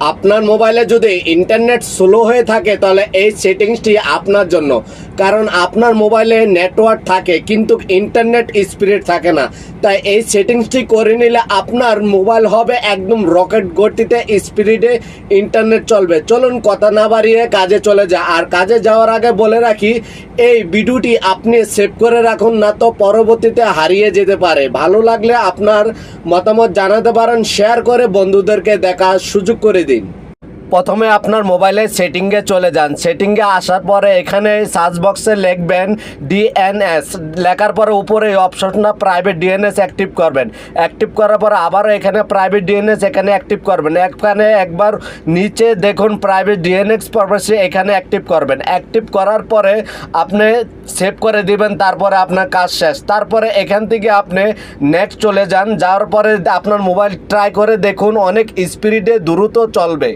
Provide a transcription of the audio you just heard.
আপনার মোবাইলে যদি ইন্টারনেট স্লো হয়ে থাকে তাহলে এই সেটিংসটি আপনার জন্য। কারণ আপনার মোবাইলে নেটওয়ার্ক থাকে কিন্তু ইন্টারনেট স্পিড থাকে না, তাই এই সেটিংসটি করে নিলে আপনার মোবাইল হবে একদম রকেট গতিতে স্পিডে ইন্টারনেট চলবে। চলুন কথা না বাড়িয়ে কাজে চলে যায়। আর কাজে যাওয়ার আগে বলে রাখি, এই ভিডিওটি আপনি সেভ করে রাখুন, না তো পরবর্তীতে হারিয়ে যেতে পারে। ভালো লাগলে আপনার মতামত জানাতে পারেন, শেয়ার করে বন্ধুদেরকে দেখার সুযোগ করে দিন। প্রথমে আপনার মোবাইলের সেটিংয়ে চলে যান। সেটিংয়ে আসার পরে এখানে সার্চ বক্সে লিখবেন ডিএনএস, লেখার পরে উপরে এই অপশনটা প্রাইভেট ডিএনএস অ্যাক্টিভ করবেন। অ্যাক্টিভ করার পরে আবারও এখানে প্রাইভেট ডিএনএস এখানে অ্যাক্টিভ করবেন। এখানে একবার নিচে দেখুন প্রাইভেট ডিএনএস পারপাসে এখানে অ্যাক্টিভ করবেন। অ্যাক্টিভ করার পরে আপনি সেভ করে দিবেন, তারপরে আপনার কাজ শেষ। তারপরে এখান থেকে আপনি নেক্সট চলে যান। যাওয়ার পরে আপনার মোবাইল ট্রাই করে দেখুন, অনেক স্পিডে দ্রুত চলবে।